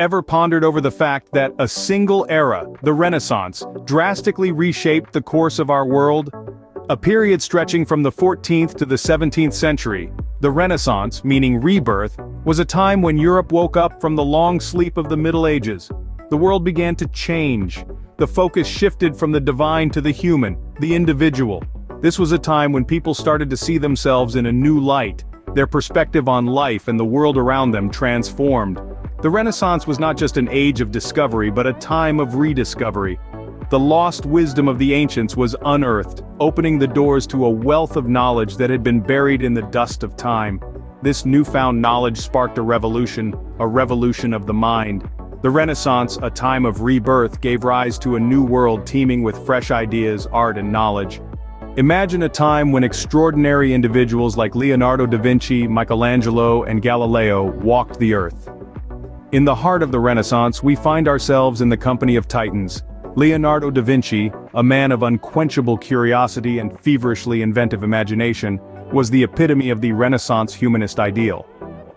Ever pondered over the fact that a single era, the Renaissance, drastically reshaped the course of our world? A period stretching from the 14th to the 17th century, the Renaissance, meaning rebirth, was a time when Europe woke up from the long sleep of the Middle Ages. The world began to change. The focus shifted from the divine to the human, the individual. This was a time when people started to see themselves in a new light. Their perspective on life and the world around them transformed. The Renaissance was not just an age of discovery but a time of rediscovery. The lost wisdom of the ancients was unearthed, opening the doors to a wealth of knowledge that had been buried in the dust of time. This newfound knowledge sparked a revolution of the mind. The Renaissance, a time of rebirth, gave rise to a new world teeming with fresh ideas, art and knowledge. Imagine a time when extraordinary individuals like Leonardo da Vinci, Michelangelo and Galileo walked the earth. In the heart of the Renaissance, we find ourselves in the company of titans. Leonardo da Vinci, a man of unquenchable curiosity and feverishly inventive imagination, was the epitome of the Renaissance humanist ideal.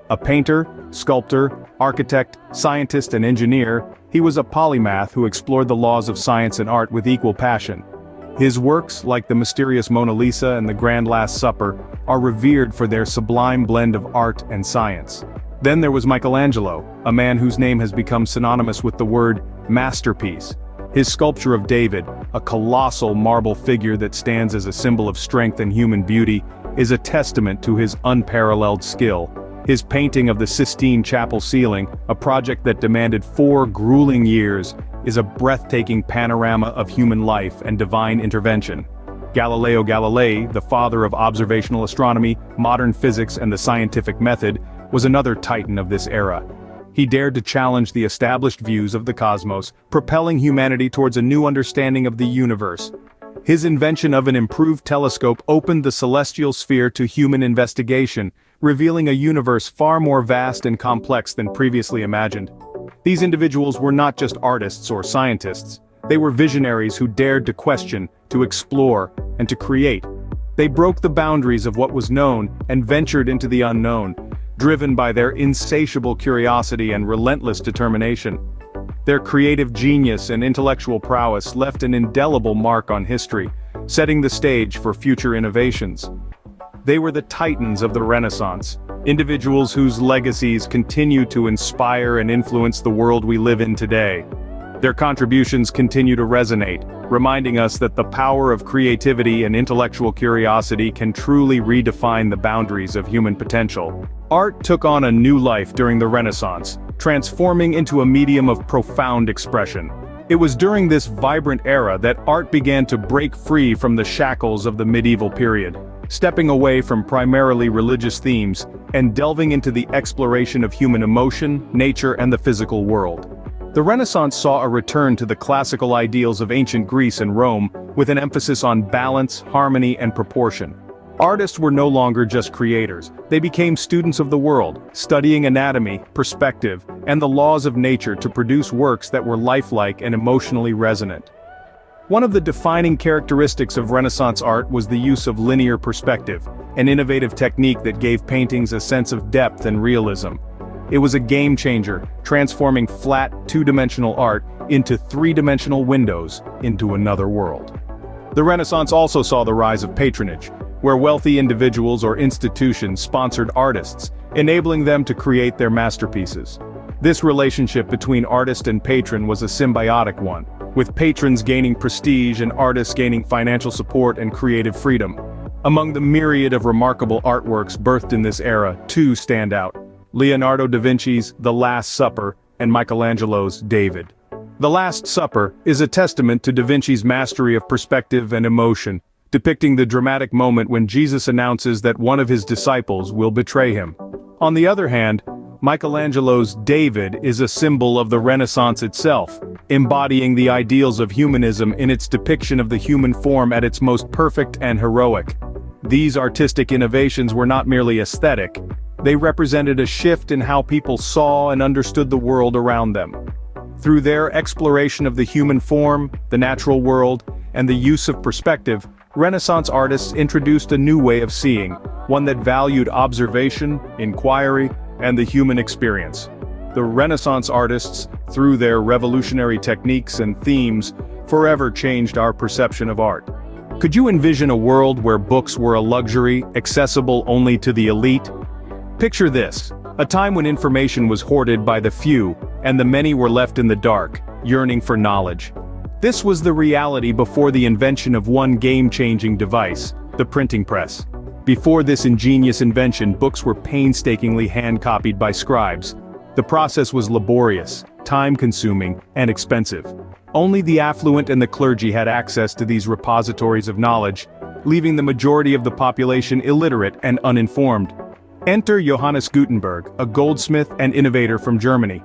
A painter, sculptor, architect, scientist and engineer, he was a polymath who explored the laws of science and art with equal passion. His works, like the mysterious Mona Lisa and the Grand Last Supper, are revered for their sublime blend of art and science. Then there was Michelangelo, a man whose name has become synonymous with the word masterpiece. His sculpture of David, a colossal marble figure that stands as a symbol of strength and human beauty, is a testament to his unparalleled skill. His painting of the Sistine Chapel ceiling, a project that demanded 4 grueling years, is a breathtaking panorama of human life and divine intervention. Galileo Galilei, the father of observational astronomy, modern physics and the scientific method, was another titan of this era. He dared to challenge the established views of the cosmos, propelling humanity towards a new understanding of the universe. His invention of an improved telescope opened the celestial sphere to human investigation, revealing a universe far more vast and complex than previously imagined. These individuals were not just artists or scientists. They were visionaries who dared to question, to explore, and to create. They broke the boundaries of what was known and ventured into the unknown, driven by their insatiable curiosity and relentless determination. Their creative genius and intellectual prowess left an indelible mark on history, setting the stage for future innovations. They were the titans of the Renaissance, individuals whose legacies continue to inspire and influence the world we live in today. Their contributions continue to resonate, reminding us that the power of creativity and intellectual curiosity can truly redefine the boundaries of human potential. Art took on a new life during the Renaissance, transforming into a medium of profound expression. It was during this vibrant era that art began to break free from the shackles of the medieval period, stepping away from primarily religious themes and delving into the exploration of human emotion, nature, and the physical world. The Renaissance saw a return to the classical ideals of ancient Greece and Rome, with an emphasis on balance, harmony, and proportion. Artists were no longer just creators. They became students of the world, studying anatomy, perspective, and the laws of nature to produce works that were lifelike and emotionally resonant. One of the defining characteristics of Renaissance art was the use of linear perspective, an innovative technique that gave paintings a sense of depth and realism. It was a game changer, transforming flat, two-dimensional art into three-dimensional windows into another world. The Renaissance also saw the rise of patronage, where wealthy individuals or institutions sponsored artists, enabling them to create their masterpieces. This relationship between artist and patron was a symbiotic one, with patrons gaining prestige and artists gaining financial support and creative freedom. Among the myriad of remarkable artworks birthed in this era, 2 stand out: Leonardo da Vinci's The Last Supper and Michelangelo's David. The Last Supper is a testament to da Vinci's mastery of perspective and emotion, depicting the dramatic moment when Jesus announces that one of his disciples will betray him. On the other hand, Michelangelo's David is a symbol of the Renaissance itself, embodying the ideals of humanism in its depiction of the human form at its most perfect and heroic. These artistic innovations were not merely aesthetic, they represented a shift in how people saw and understood the world around them. Through their exploration of the human form, the natural world, and the use of perspective, Renaissance artists introduced a new way of seeing, one that valued observation, inquiry, and the human experience. the Renaissance artists, through their revolutionary techniques and themes, forever changed our perception of art. Could you envision a world where books were a luxury, accessible only to the elite? Picture this, a time when information was hoarded by the few, and the many were left in the dark, yearning for knowledge. This was the reality before the invention of one game-changing device, the printing press. Before this ingenious invention, books were painstakingly hand-copied by scribes. The process was laborious, time-consuming, and expensive. Only the affluent and the clergy had access to these repositories of knowledge, leaving the majority of the population illiterate and uninformed. Enter Johannes Gutenberg, a goldsmith and innovator from Germany.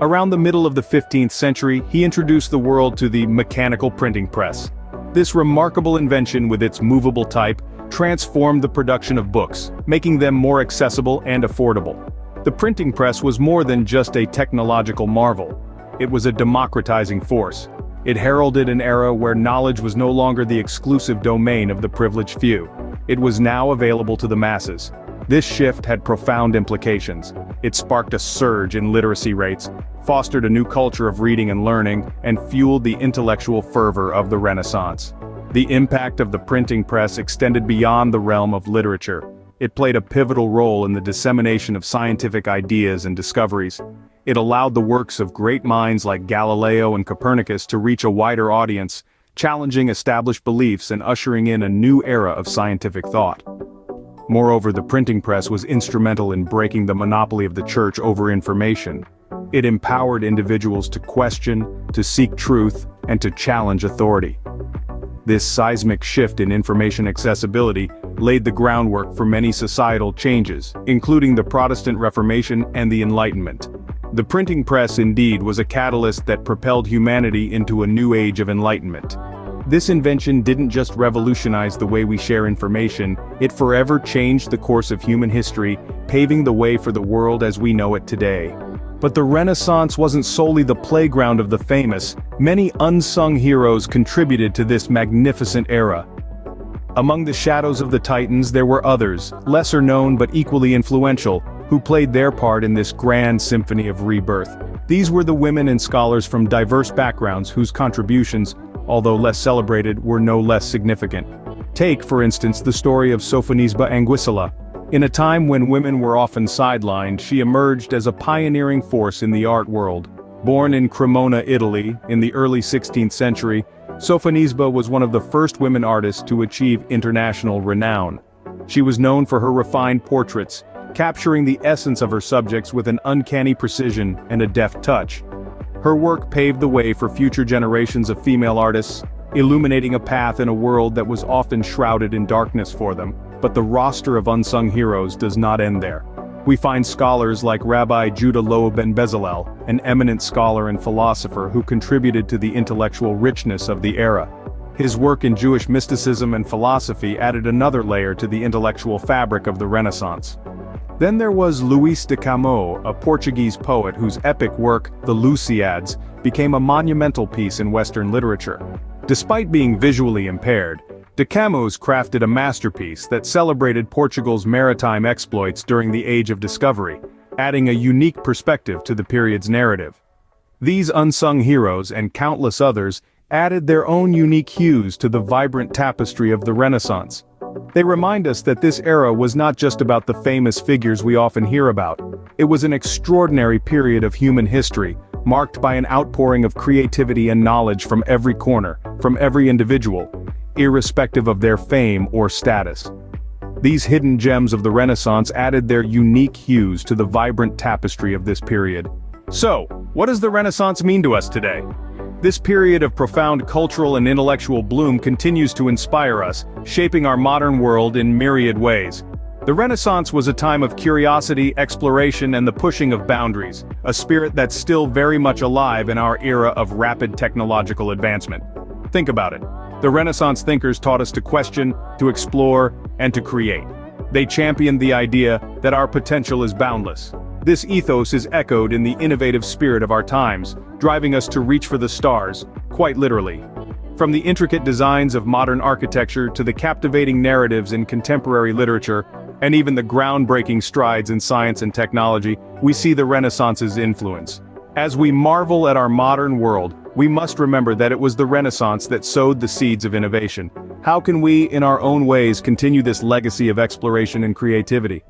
Around the middle of the 15th century, he introduced the world to the mechanical printing press. This remarkable invention, with its movable type, transformed the production of books, making them more accessible and affordable. The printing press was more than just a technological marvel. It was a democratizing force. It heralded an era where knowledge was no longer the exclusive domain of the privileged few. It was now available to the masses. This shift had profound implications. It sparked a surge in literacy rates, fostered a new culture of reading and learning, and fueled the intellectual fervor of the Renaissance. The impact of the printing press extended beyond the realm of literature. It played a pivotal role in the dissemination of scientific ideas and discoveries. It allowed the works of great minds like Galileo and Copernicus to reach a wider audience, challenging established beliefs and ushering in a new era of scientific thought. Moreover, the printing press was instrumental in breaking the monopoly of the church over information. It empowered individuals to question, to seek truth, and to challenge authority. This seismic shift in information accessibility laid the groundwork for many societal changes, including the Protestant Reformation and the Enlightenment. The printing press indeed was a catalyst that propelled humanity into a new age of enlightenment. This invention didn't just revolutionize the way we share information, it forever changed the course of human history, paving the way for the world as we know it today. But the Renaissance wasn't solely the playground of the famous. Many unsung heroes contributed to this magnificent era. Among the shadows of the Titans there were others, lesser known but equally influential, who played their part in this grand symphony of rebirth. These were the women and scholars from diverse backgrounds whose contributions, although less celebrated, were no less significant. Take, for instance, the story of Sophonisba Anguissa. In a time when women were often sidelined, she emerged as a pioneering force in the art world. Born in Cremona, Italy, in the early 16th century, Sophonisba was one of the first women artists to achieve international renown. She was known for her refined portraits, capturing the essence of her subjects with an uncanny precision and a deft touch. Her work paved the way for future generations of female artists, illuminating a path in a world that was often shrouded in darkness for them. But the roster of unsung heroes does not end there. We find scholars like Rabbi Judah Loew ben Bezalel, an eminent scholar and philosopher who contributed to the intellectual richness of the era. His work in Jewish mysticism and philosophy added another layer to the intellectual fabric of the Renaissance. Then there was Luís de Camões, a Portuguese poet whose epic work, the Lusíads, became a monumental piece in Western literature. Despite being visually impaired, de Camões crafted a masterpiece that celebrated Portugal's maritime exploits during the Age of Discovery, adding a unique perspective to the period's narrative. These unsung heroes and countless others added their own unique hues to the vibrant tapestry of the Renaissance. They remind us that this era was not just about the famous figures we often hear about. It was an extraordinary period of human history, marked by an outpouring of creativity and knowledge from every corner, from every individual, irrespective of their fame or status. These hidden gems of the Renaissance added their unique hues to the vibrant tapestry of this period. So, what does the Renaissance mean to us today? This period of profound cultural and intellectual bloom continues to inspire us, shaping our modern world in myriad ways. The Renaissance was a time of curiosity, exploration, and the pushing of boundaries, a spirit that's still very much alive in our era of rapid technological advancement. Think about it. The Renaissance thinkers taught us to question, to explore, and to create. They championed the idea that our potential is boundless. This ethos is echoed in the innovative spirit of our times, driving us to reach for the stars, quite literally. From the intricate designs of modern architecture to the captivating narratives in contemporary literature, and even the groundbreaking strides in science and technology, we see the Renaissance's influence. As we marvel at our modern world, we must remember that it was the Renaissance that sowed the seeds of innovation. How can we, in our own ways, continue this legacy of exploration and creativity?